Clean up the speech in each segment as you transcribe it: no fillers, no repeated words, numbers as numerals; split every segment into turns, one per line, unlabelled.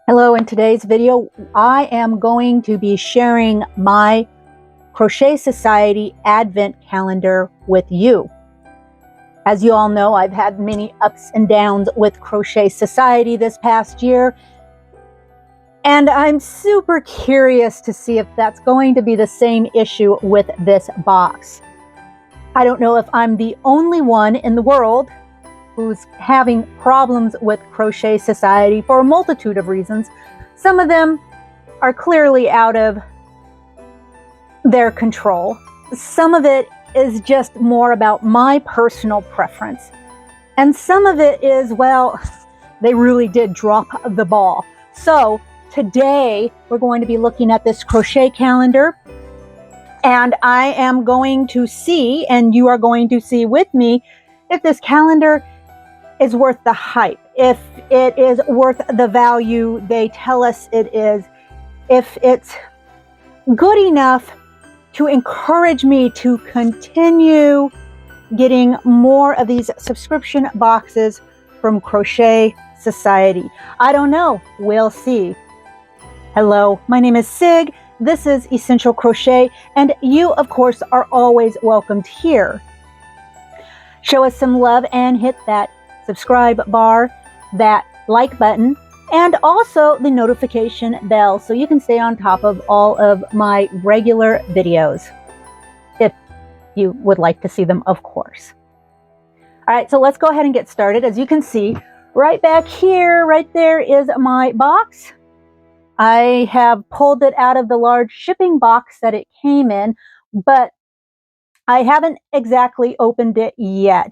Hello, in today's video, I am going to be sharing my Crochet Society Advent calendar with you. As you all know, I've had many ups and downs with Crochet Society this past year, and I'm super curious to see if that's going to be the same issue with this box. I don't know if I'm the only one in the world who's having problems with Crochet Society for a multitude of reasons. Some of them are clearly out of their control. Some of it is just more about my personal preference. And some of it is, well, they really did drop the ball. So today we're going to be looking at this crochet calendar, and I am going to see, and you are going to see with me, if this calendar is worth the hype, if it is worth the value they tell us it is, if it's good enough to encourage me to continue getting more of these subscription boxes from Crochet Society. I don't know. We'll see. Hello, my name is Sig. This is Essential Crochet, and you, of course, are always welcomed here. Show us some love and hit that subscribe bar, that like button, and also the notification bell so you can stay on top of all of my regular videos, if you would like to see them, of course. All right, so let's go ahead and get started. As you can see, right back here, right there is my box. I have pulled it out of the large shipping box that it came in, but I haven't exactly opened it yet.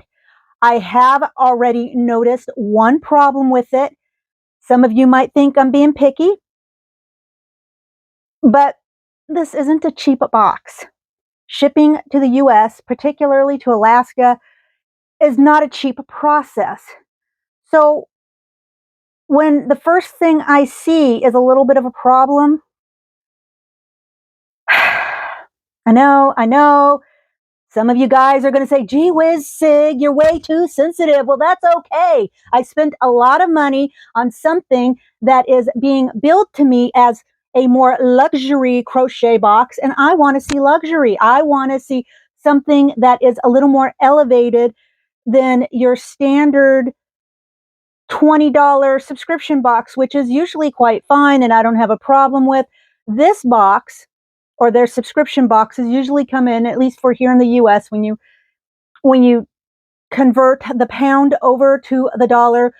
I have already noticed one problem with it. Some of you might think I'm being picky, but this isn't a cheap box. Shipping to the US, particularly to Alaska, is not a cheap process. So when the first thing I see is a little bit of a problem, I know, some of you guys are going to say, gee whiz, Sig, you're way too sensitive. Well, that's okay. I spent a lot of money on something that is being billed to me as a more luxury crochet box, and I want to see luxury. I want to see something that is a little more elevated than your standard $20 subscription box, which is usually quite fine and I don't have a problem with. This box, or their subscription boxes, usually come in, at least for here in the US, when you convert the pound over to the dollar,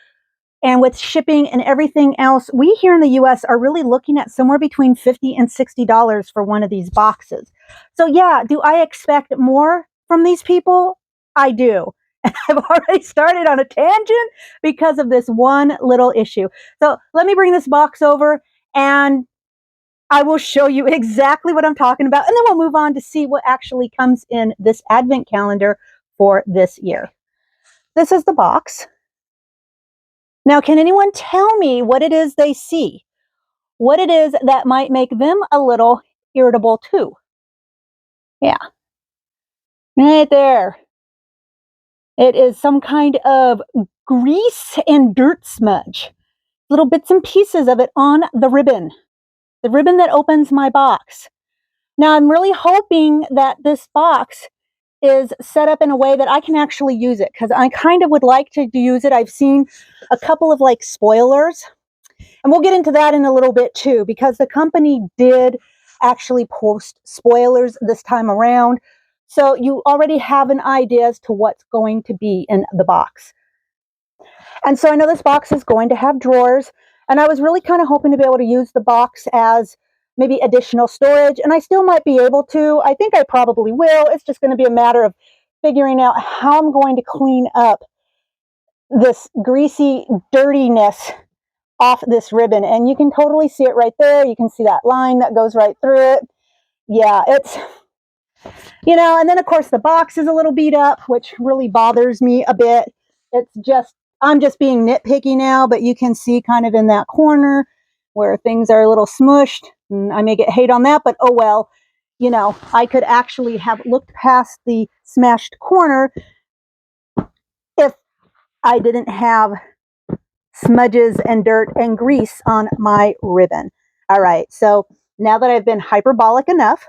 and with shipping and everything else, we here in the US are really looking at somewhere between $50 and $60 for one of these boxes. So yeah, do I expect more from these people? I do. And I've already started on a tangent because of this one little issue. So let me bring this box over and I will show you exactly what I'm talking about, and then we'll move on to see what actually comes in this advent calendar for this year. This is the box. Now, can anyone tell me what it is they see? What it is that might make them a little irritable too? Yeah, right there. It is some kind of grease and dirt smudge. Little bits and pieces of it on the ribbon that opens my box. Now, I'm really hoping that this box is set up in a way that I can actually use it, because I kind of would like to use it. I've seen a couple of like spoilers, and we'll get into that in a little bit too, because the company did actually post spoilers this time around. So you already have an idea as to what's going to be in the box. And so I know this box is going to have drawers, and I was really kind of hoping to be able to use the box as maybe additional storage, and I still might be able to. I think I probably will. It's just going to be a matter of figuring out how I'm going to clean up this greasy dirtiness off this ribbon. And you can totally see it right there. You can see that line that goes right through it. Yeah, it's, and then of course the box is a little beat up, which really bothers me a bit. It's just, I'm just being nitpicky now, but you can see kind of in that corner where things are a little smushed. I may get hate on that, but oh well. I could actually have looked past the smashed corner if I didn't have smudges and dirt and grease on my ribbon. All right, so now that I've been hyperbolic enough,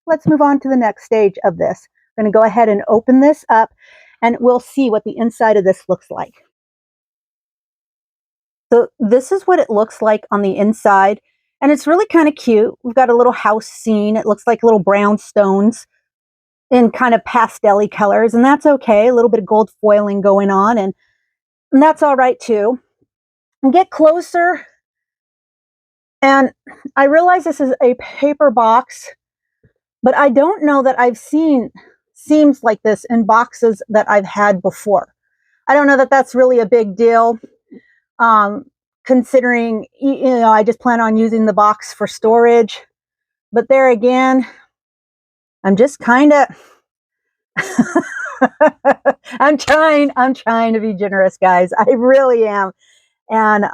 let's move on to the next stage of this. I'm going to go ahead and open this up and we'll see what the inside of this looks like. So this is what it looks like on the inside, and it's really kind of cute. We've got a little house scene. It looks like little brownstones in kind of pastel-y colors, and that's okay. A little bit of gold foiling going on, and that's all right too. And get closer, and I realize this is a paper box, but I don't know that I've seen seams like this in boxes that I've had before. I don't know that that's really a big deal, considering, I just plan on using the box for storage. But there again, I'm just kind of, I'm trying to be generous, guys. I really am. And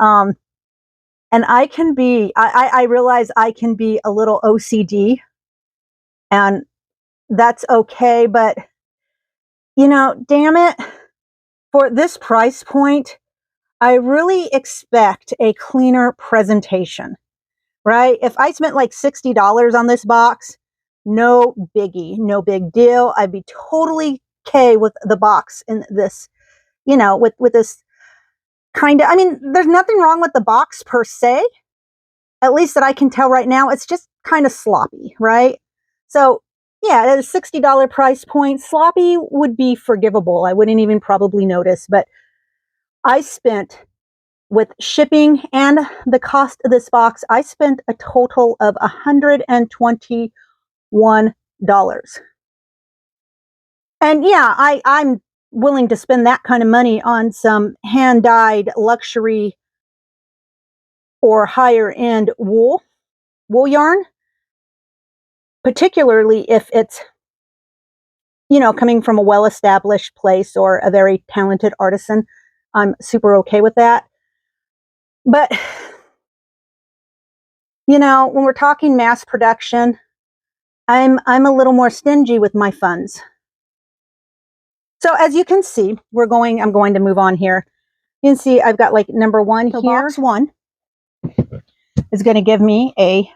I can be, I realize I can be a little OCD, and that's okay. But, damn it, for this price point, I really expect a cleaner presentation, right? If I spent like $60 on this box, no biggie, no big deal. I'd be totally okay with the box in this, with this kind of, there's nothing wrong with the box per se, at least that I can tell right now. It's just kind of sloppy, right? So yeah, at a $60 price point, sloppy would be forgivable. I wouldn't even probably notice, but I spent, with shipping and the cost of this box, I spent a total of $121. And yeah, I'm willing to spend that kind of money on some hand-dyed luxury or higher-end wool yarn, particularly if it's, coming from a well-established place or a very talented artisan. I'm super okay with that. But, when we're talking mass production, I'm a little more stingy with my funds. So as you can see, I'm going to move on here. You can see I've got like number one here. Box one is going to give me a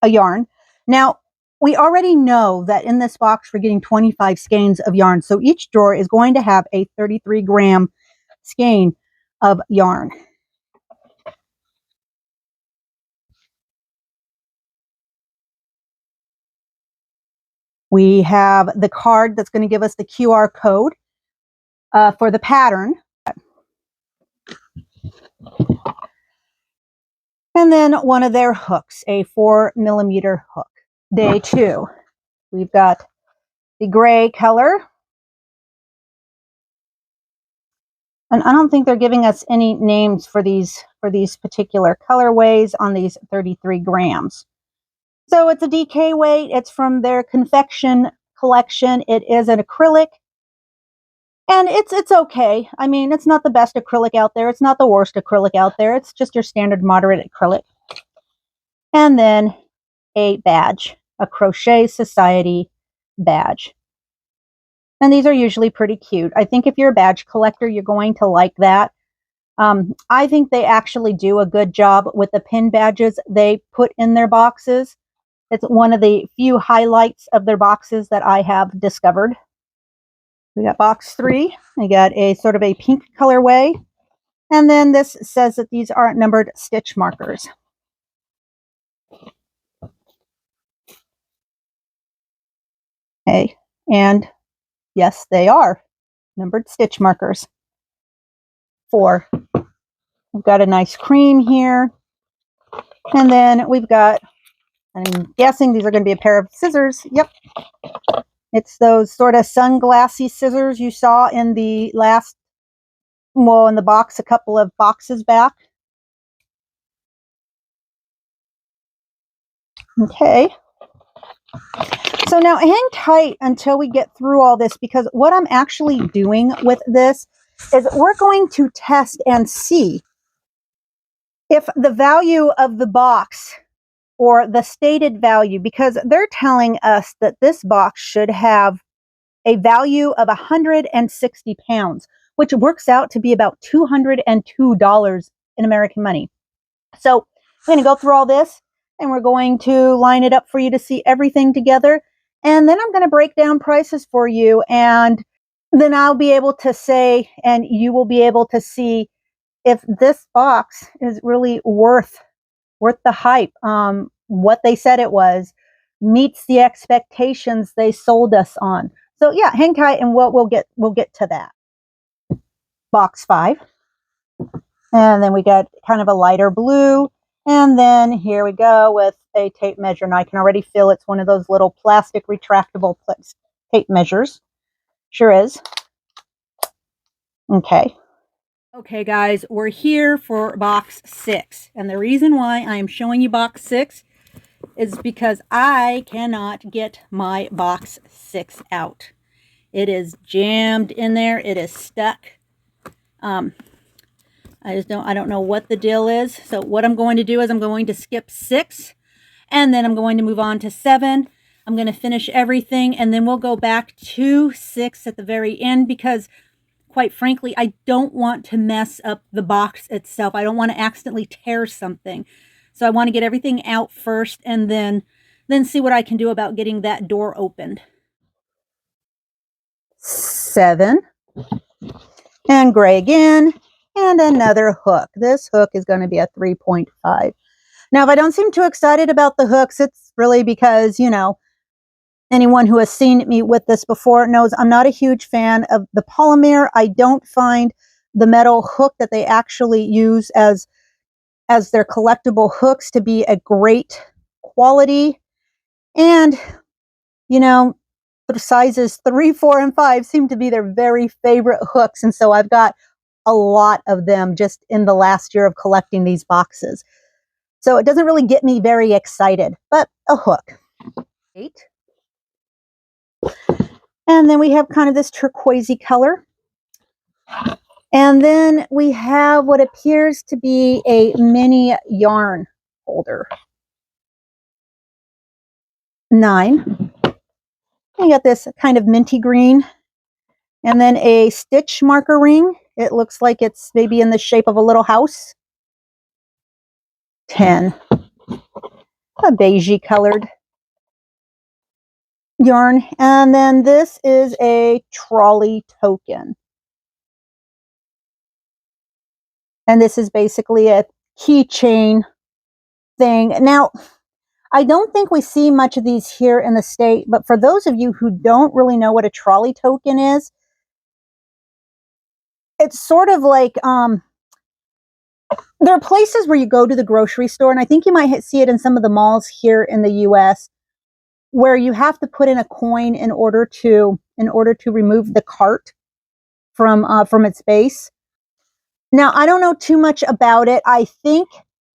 yarn. Now, we already know that in this box we're getting 25 skeins of yarn. So each drawer is going to have a 33-gram skein of yarn. We have the card that's going to give us the QR code for the pattern. And then one of their hooks, a 4mm hook. Day 2, we've got the gray color. And I don't think they're giving us any names for these particular colorways on these 33 grams. So it's a DK weight. It's from their confection collection. It is an acrylic. And it's okay. It's not the best acrylic out there. It's not the worst acrylic out there. It's just your standard moderate acrylic. And then a badge, a Crochet Society badge. And these are usually pretty cute. I think if you're a badge collector, you're going to like that. I think they actually do a good job with the pin badges they put in their boxes. It's one of the few highlights of their boxes that I have discovered. We got box 3. We got a sort of a pink colorway. And then this says that these are numbered stitch markers. Okay, and yes, they are numbered stitch markers. 4. We've got a nice cream here. And then we've got, I'm guessing these are going to be a pair of scissors. Yep. It's those sort of sunglassy scissors you saw in the in the box a couple of boxes back. Okay. So now hang tight until we get through all this, because what I'm actually doing with this is we're going to test and see if the value of the box, or the stated value, because they're telling us that this box should have a value of 160 pounds, which works out to be about $202 in American money. So I'm going to go through all this, and we're going to line it up for you to see everything together. And then I'm going to break down prices for you, and then I'll be able to say, and you will be able to see if this box is really worth the hype. What they said it was, meets the expectations they sold us on. So yeah, hang tight, and we'll get to that. Box 5, and then we got kind of a lighter blue, and then here we go with a tape measure. And I can already feel it's one of those little plastic retractable tape measures. Sure is. Okay. Okay, guys, we're here for box 6. And the reason why I am showing you box 6 is because I cannot get my box 6 out. It is jammed in there. It is stuck. I don't know what the deal is. So what I'm going to do is I'm going to skip 6, and then I'm going to move on to 7. I'm going to finish everything, and then we'll go back to 6 at the very end, because quite frankly, I don't want to mess up the box itself. I don't want to accidentally tear something. So I want to get everything out first, and then see what I can do about getting that door opened. 7. And gray again. And another hook. This hook is going to be a 3.5. Now, if I don't seem too excited about the hooks, it's really because, you know, anyone who has seen me with this before knows I'm not a huge fan of the polymer. I don't find the metal hook that they actually use as their collectible hooks to be a great quality. And, you know, the sizes 3, 4, and 5 seem to be their very favorite hooks. And so I've got a lot of them just in the last year of collecting these boxes. So it doesn't really get me very excited, but a hook. 8. And then we have kind of this turquoisey color. And then we have what appears to be a mini yarn holder. 9. We got this kind of minty green. And then a stitch marker ring. It looks like it's maybe in the shape of a little house. 10. A beigey colored yarn. And then this is a trolley token. And this is basically a keychain thing. Now, I don't think we see much of these here in the state, but for those of you who don't really know what a trolley token is, it's sort of like, there are places where you go to the grocery store, and I think you might see it in some of the malls here in the US, where you have to put in a coin in order to remove the cart from its base. Now, I don't know too much about it. I think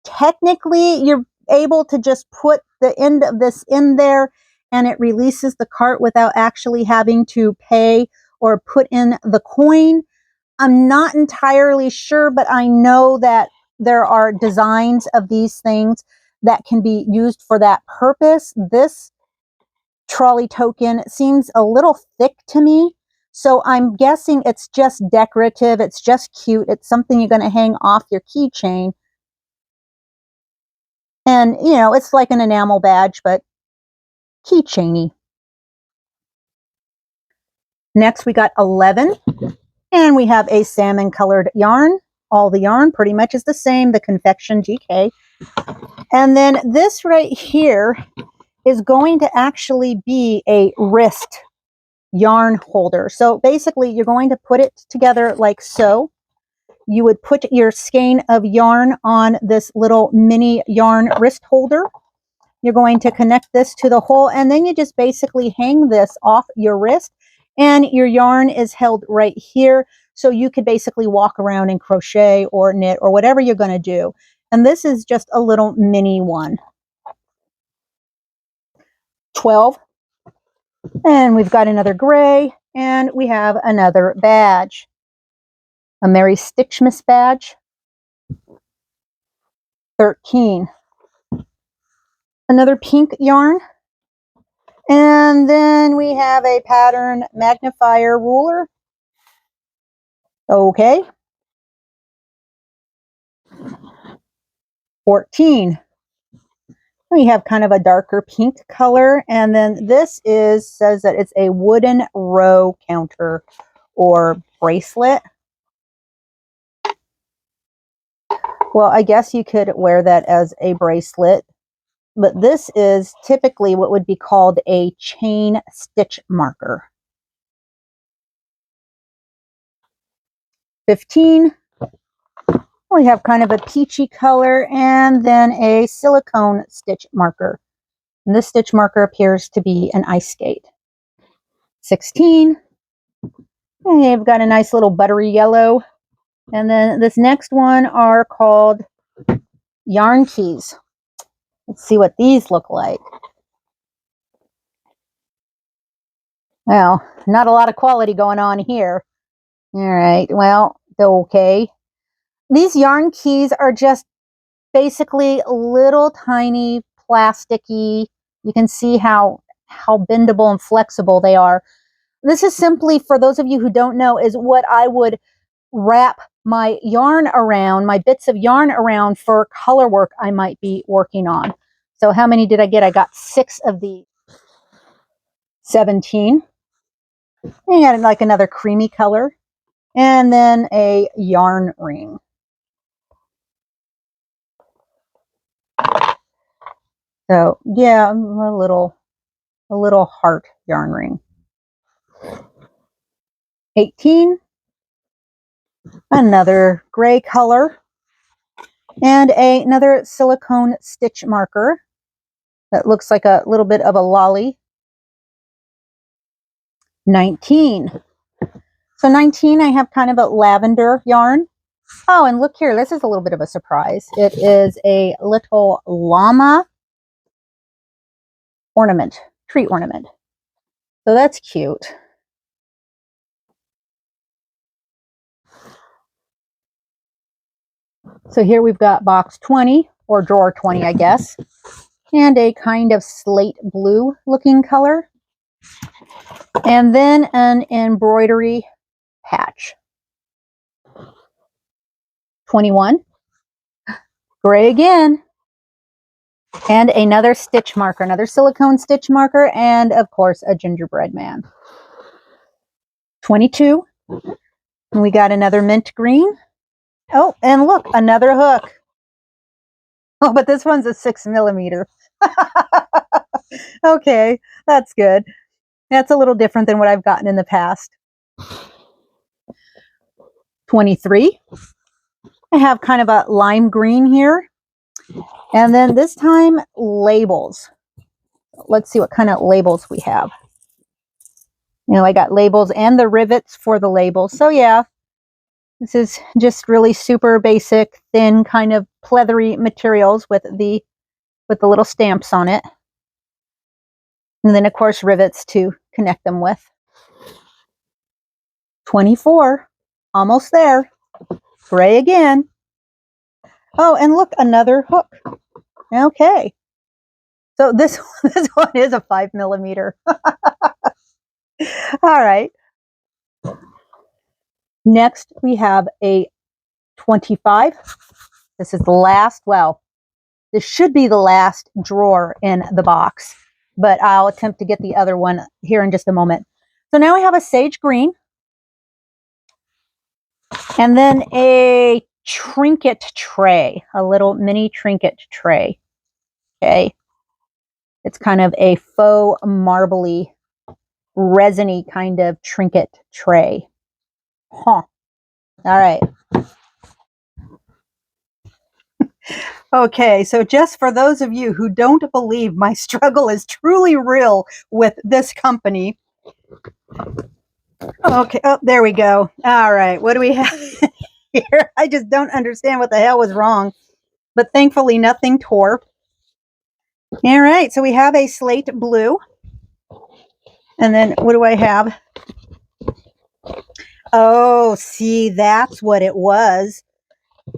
technically you're able to just put the end of this in there, and it releases the cart without actually having to pay or put in the coin. I'm not entirely sure, but I know that there are designs of these things that can be used for that purpose. This trolley token seems a little thick to me, so I'm guessing it's just decorative. It's just cute. It's something you're going to hang off your keychain. And, you know, it's like an enamel badge, but keychainy. Next, we got 11. And we have a salmon colored yarn. All the yarn pretty much is the same, the Confection GK. And then this right here is going to actually be a wrist yarn holder. So basically you're going to put it together like so. You would put your skein of yarn on this little mini yarn wrist holder. You're going to connect this to the hole, and then you just basically hang this off your wrist, and your yarn is held right here. So you could basically walk around and crochet or knit or whatever you're going to do. And this is just a little mini one. 12. And we've got another gray, and we have another badge. A Merry Stitchmas badge. 13. Another pink yarn. And then we have a pattern magnifier ruler. Okay. 14. We have kind of a darker pink color, and then this says that it's a wooden row counter or bracelet. Well, I guess you could wear that as a bracelet, but this is typically what would be called a chain stitch marker. 15. We have kind of a peachy color and then a silicone stitch marker. And this stitch marker appears to be an ice skate. 16. And you've got a nice little buttery yellow. And then this next one are called yarn keys. Let's see what these look like. Well, not a lot of quality going on here. All right, well, okay. These yarn keys are just basically little tiny plasticky. You can see how bendable and flexible they are. This is simply, for those of you who don't know, is what I would wrap my yarn around, my bits of yarn around for color work I might be working on. So how many did I get? I got 6 of these. 17. And got like another creamy color. And then a yarn ring. So yeah, a little heart yarn ring. 18. Another gray color. And another silicone stitch marker that looks like a little bit of a lolly. 19. So 19, I have kind of a lavender yarn. Oh, and look here, this is a little bit of a surprise. It is a little llama ornament, tree ornament. So that's cute. So here we've got box 20, or drawer 20, I guess, and a kind of slate blue looking color. And then an embroidery patch. 21. Gray again. And another stitch marker, another silicone stitch marker, and of course a gingerbread man. 22. And we got another mint green. Oh, and look, another hook. Oh, but this one's a 6mm. Okay, that's good. That's a little different than what I've gotten in the past. 23. I have kind of a lime green here. And then this time, labels. Let's see what kind of labels we have. You know, I got labels and the rivets for the labels. So yeah, this is just really super basic, thin, kind of pleathery materials with the little stamps on it. And then, of course, rivets to connect them with. 24. Almost there. Gray again. Oh, and look, another hook. Okay. So this one is a 5mm. All right. Next, we have a 25. This is the last, well, this should be the last drawer in the box, but I'll attempt to get the other one here in just a moment. So now we have a sage green. And then a trinket tray, a little mini trinket tray. Okay. It's kind of a faux marbly, resiny kind of trinket tray. Huh. All right. Okay, so just for those of you who don't believe my struggle is truly real with this company. Okay, oh, there we go. All right, what do we have here? I just don't understand what the hell was wrong, but thankfully nothing tore. All right, so we have a slate blue. And then what do I have? Oh, see, that's what it was.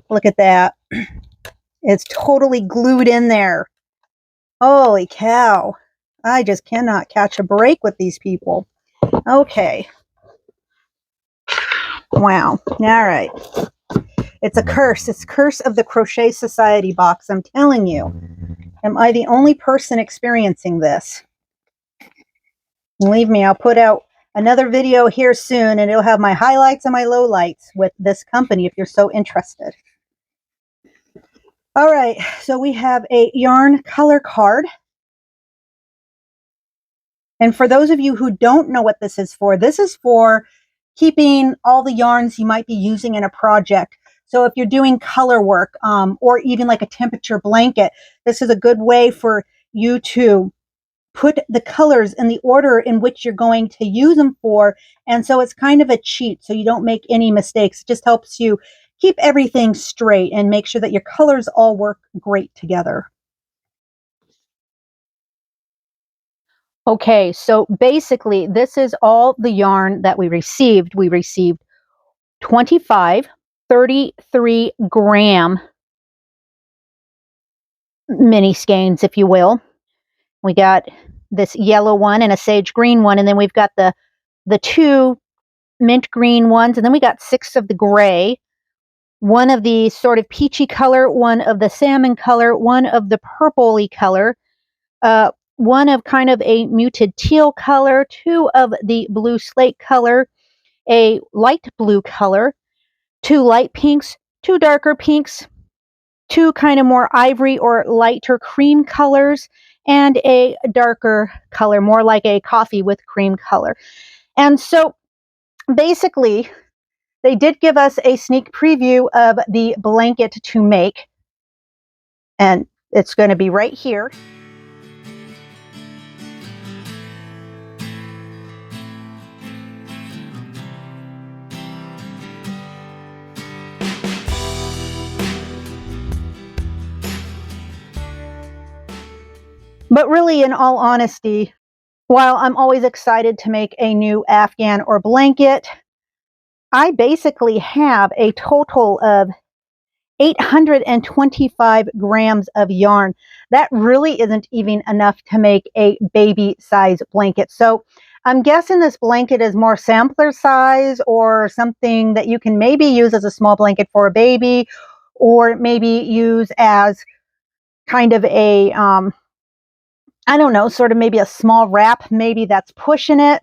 Look at that. It's totally glued in there. Holy cow. I just cannot catch a break with these people. Okay. Wow. All right. It's a curse. It's Curse of the Crochet Society box. I'm telling you. Am I the only person experiencing this? Believe me, I'll put out another video here soon, and it'll have my highlights and my lowlights with this company if you're so interested. All right, so we have a yarn color card. And for those of you who don't know what this is for keeping all the yarns you might be using in a project. So if you're doing color work or even like a temperature blanket, this is a good way for you to put the colors in the order in which you're going to use them for. And so it's kind of a cheat, so you don't make any mistakes. It just helps you keep everything straight and make sure that your colors all work great together. Okay, so basically this is all the yarn that we received. We received 25 33-gram mini skeins, if you will. We got this yellow one and a sage green one, and then we've got the two mint green ones, and then we got 6 of the gray, one of the sort of peachy color, one of the salmon color, one of the purpley color, one of kind of a muted teal color, 2 of the blue slate color, a light blue color, 2 light pinks, 2 darker pinks, 2 kind of more ivory or lighter cream colors, and a darker color, more like a coffee with cream color. And so basically, they did give us a sneak preview of the blanket to make, and it's going to be right here. But really, in all honesty, while I'm always excited to make a new Afghan or blanket, I basically have a total of 825 grams of yarn. That really isn't even enough to make a baby size blanket. So I'm guessing this blanket is more sampler size or something that you can maybe use as a small blanket for a baby, or maybe use as kind of a, I don't know, sort of maybe a small wrap, maybe that's pushing it.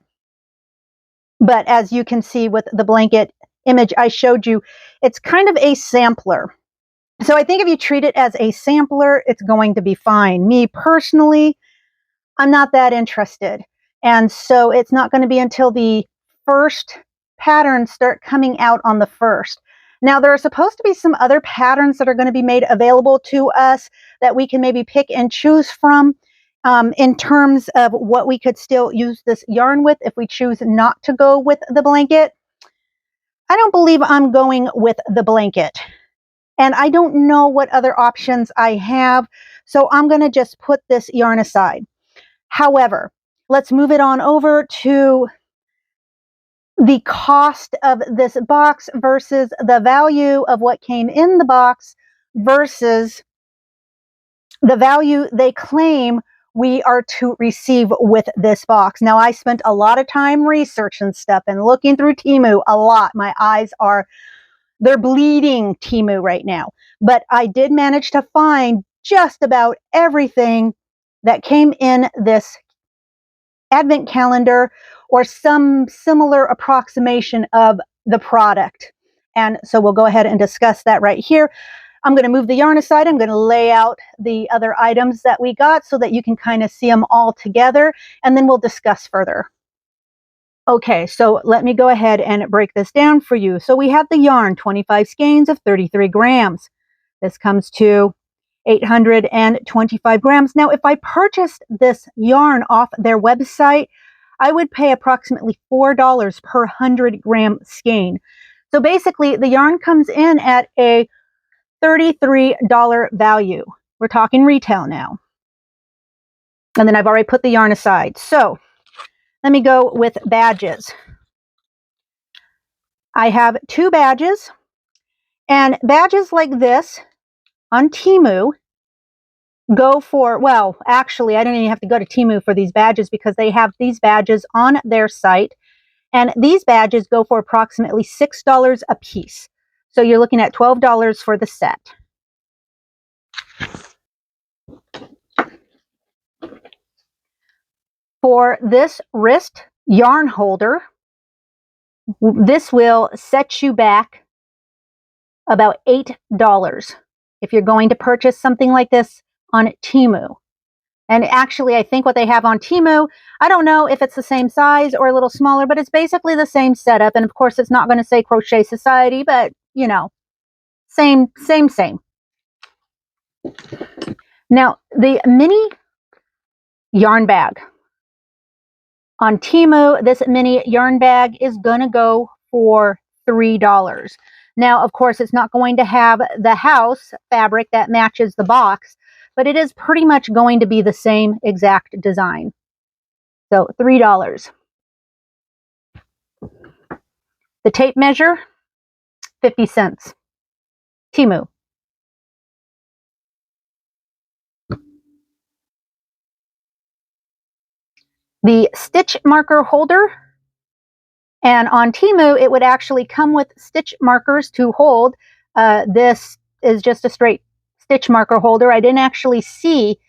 But as you can see with the blanket image I showed you, it's kind of a sampler. So I think if you treat it as a sampler, it's going to be fine. Me personally, I'm not that interested. And so it's not going to be until the first patterns start coming out on the 1st. Now, there are supposed to be some other patterns that are going to be made available to us that we can maybe pick and choose from in terms of what we could still use this yarn with if we choose not to go with the blanket. I don't believe I'm going with the blanket. And I don't know what other options I have, so I'm going to just put this yarn aside. However, let's move it on over to the cost of this box versus the value of what came in the box versus the value they claim we are to receive with this box. Now, I spent a lot of time researching stuff and looking through Temu a lot. My eyes are, they're bleeding Temu right now. But I did manage to find just about everything that came in this advent calendar or some similar approximation of the product. And so we'll go ahead and discuss that right here. I'm going to move the yarn aside. I'm going to lay out the other items that we got so that you can kind of see them all together, and then we'll discuss further. Okay, so let me go ahead and break this down for you. So we have the yarn, 25 skeins of 33 grams. This comes to 825 grams. Now, if I purchased this yarn off their website, I would pay approximately $4 per 100-gram skein. So basically, the yarn comes in at a $33 value. We're talking retail now. And then I've already put the yarn aside. So let me go with badges. I have 2 badges, and badges like this on Temu go for, well, actually, I don't even have to go to Temu for these badges because they have these badges on their site. And these badges go for approximately $6 a piece. So you're looking at $12 for the set. For this wrist yarn holder, this will set you back about $8 if you're going to purchase something like this on Temu. And actually, I think what they have on Temu, I don't know if it's the same size or a little smaller, but it's basically the same setup. And of course, it's not going to say Crochet Society, but you know, same. Now, the mini yarn bag. On Temu, this mini yarn bag is going to go for $3. Now, of course, it's not going to have the house fabric that matches the box, but it is pretty much going to be the same exact design. So $3. The tape measure, 50 cents. Temu. The stitch marker holder, and on Temu, it would actually come with stitch markers to hold. This is just a straight stitch marker holder. I didn't actually see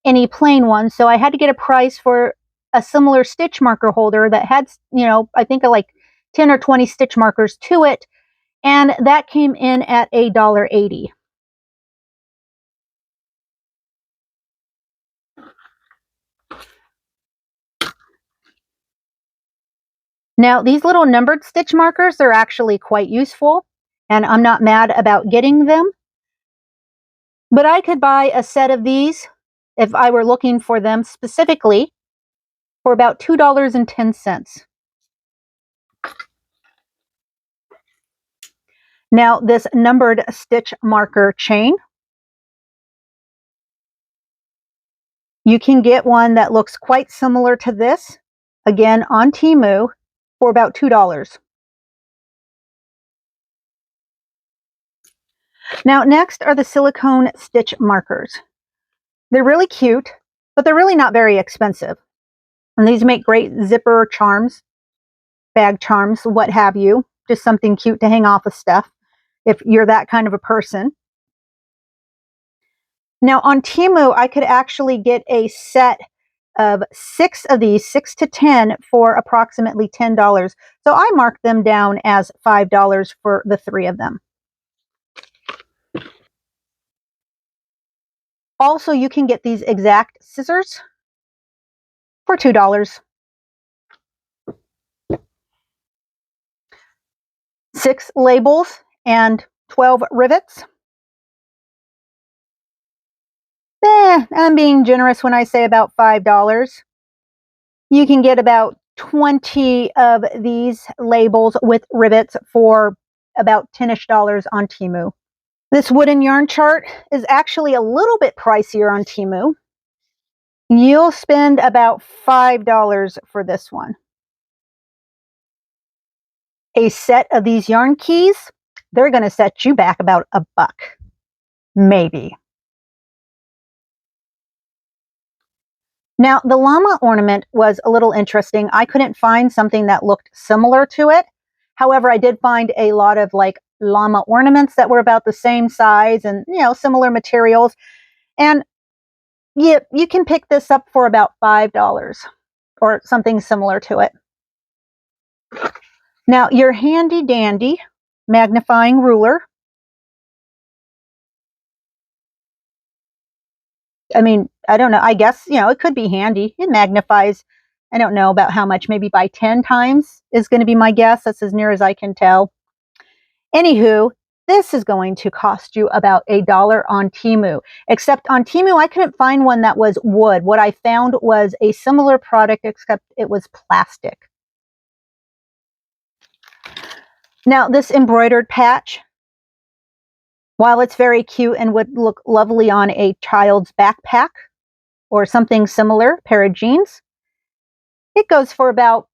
any plain ones, so I had to get a price for a similar stitch marker holder that had, you know, I think like 10 or 20 stitch markers to it, and that came in at $1.80. Now, these little numbered stitch markers are actually quite useful, and I'm not mad about getting them. But I could buy a set of these if I were looking for them specifically for about $2.10. Now, this numbered stitch marker chain, you can get one that looks quite similar to this, again on Temu, for about $2. Now, next are the silicone stitch markers. They're really cute, but they're really not very expensive. And these make great zipper charms, bag charms, what have you. Just something cute to hang off of stuff if you're that kind of a person. Now on Temu, I could actually get a set of 6 of these, 6 to 10, for approximately $10. So I marked them down as $5 for the 3 of them. Also, you can get these exact scissors for $2. 6 labels and 12 rivets. I'm being generous when I say about $5. You can get about 20 of these labels with rivets for about $10-ish on Temu. This wooden yarn chart is actually a little bit pricier on Temu. You'll spend about $5 for this one. A set of these yarn keys, they're going to set you back about $1, maybe. Now, the llama ornament was a little interesting. I couldn't find something that looked similar to it. However, I did find a lot of like llama ornaments that were about the same size and, you know, similar materials. And you can pick this up for about $5 or something similar to it. Now, your handy dandy magnifying ruler. I mean, I don't know. I guess, you know, it could be handy. It magnifies, I don't know about how much, maybe by 10 times is going to be my guess. That's as near as I can tell. Anywho, this is going to cost you about $1 on Temu. Except on Temu, I couldn't find one that was wood. What I found was a similar product, except it was plastic. Now, this embroidered patch, while it's very cute and would look lovely on a child's backpack or something similar, pair of jeans, it goes for about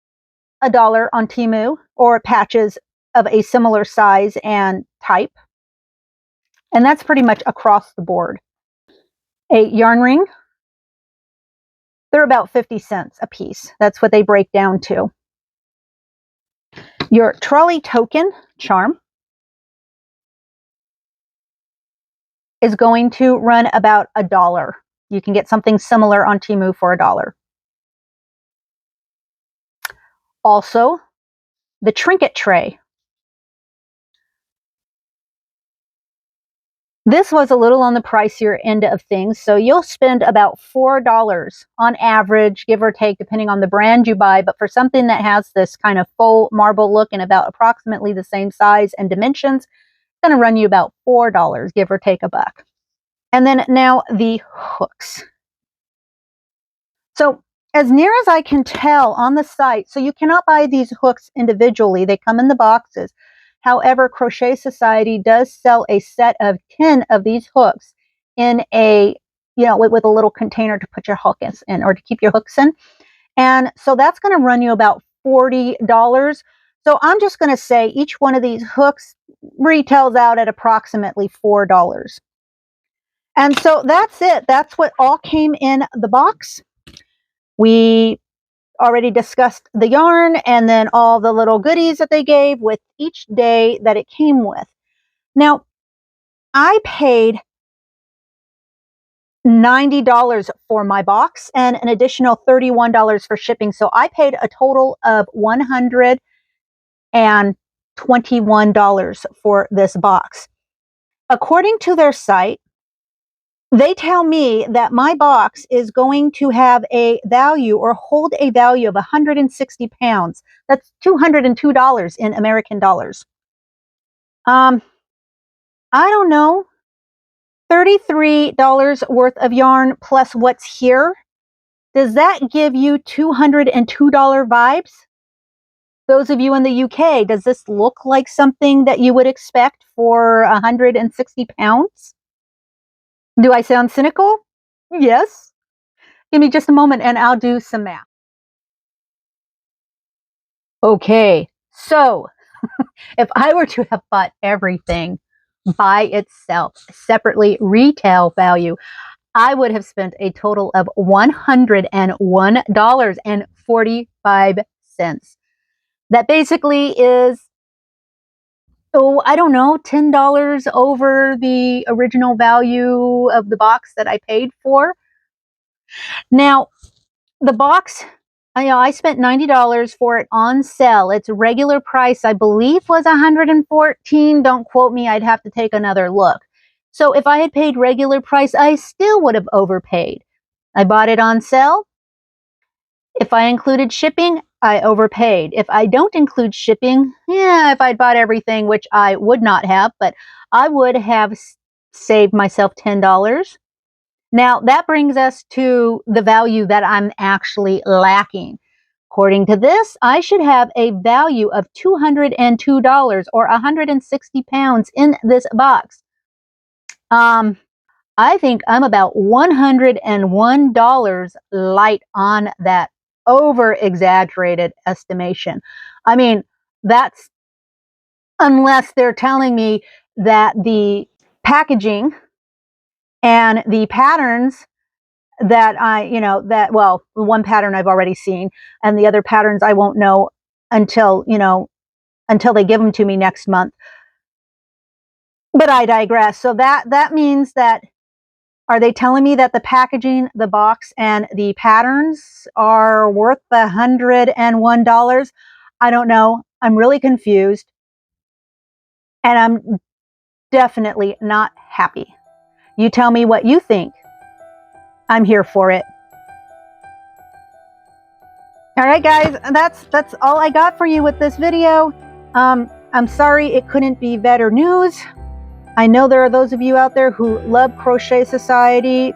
$1 on Temu, or patches of a similar size and type. And that's pretty much across the board. A yarn ring, they're about 50 cents a piece. That's what they break down to. Your trolley token charm is going to run about $1. You can get something similar on Temu for $1. Also, the trinket tray. This was a little on the pricier end of things, so you'll spend about $4 on average, give or take, depending on the brand you buy. But for something that has this kind of faux marble look and about approximately the same size and dimensions, it's going to run you about $4, give or take a buck. And then now the hooks. So as near as I can tell on the site, so you cannot buy these hooks individually. They come in the boxes. However, Crochet Society does sell a set of 10 of these hooks in a, with a little container to put your hook in or to keep your hooks in. And so that's going to run you about $40. So I'm just going to say each one of these hooks retails out at approximately $4. And so that's it. That's what all came in the box. We already discussed the yarn and then all the little goodies that they gave with each day that it came with. Now, I paid $90 for my box and an additional $31 for shipping. So I paid a total of $121 for this box. According to their site, they tell me that my box is going to have a value or hold a value of 160 pounds. That's $202 in American dollars. I don't know, $33 worth of yarn plus what's here. Does that give you $202 vibes? Those of you in the UK, does this look like something that you would expect for 160 pounds? Do I sound cynical? Yes. Give me just a moment and I'll do some math. Okay, so if I were to have bought everything by itself, separately, retail value, I would have spent a total of $101.45. That basically is, I don't know, $10 over the original value of the box that I paid for. Now, the box, I spent $90 for it on sale. Its regular price, I believe, was $114. Don't quote me. I'd have to take another look. So if I had paid regular price, I still would have overpaid. I bought it on sale. If I included shipping, I overpaid. If I don't include shipping, if I'd bought everything, which I would not have, but I would have saved myself $10. Now, that brings us to the value that I'm actually lacking. According to this, I should have a value of $202 or 160 pounds in this box. I think I'm about $101 light on that over-exaggerated estimation. I mean, that's unless they're telling me that the packaging and the patterns that well, one pattern I've already seen, and the other patterns I won't know until they give them to me next month. But I digress. So that means that, are they telling me that the packaging, the box, and the patterns are worth the $101? I don't know. I'm really confused. And I'm definitely not happy. You tell me what you think. I'm here for it. All right, guys, that's all I got for you with this video. I'm sorry it couldn't be better news. I know there are those of you out there who love Crochet Society.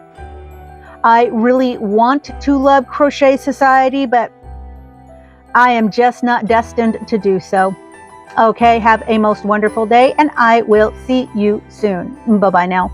I really want to love Crochet Society, but I am just not destined to do so. Okay, have a most wonderful day, and I will see you soon. Bye-bye now.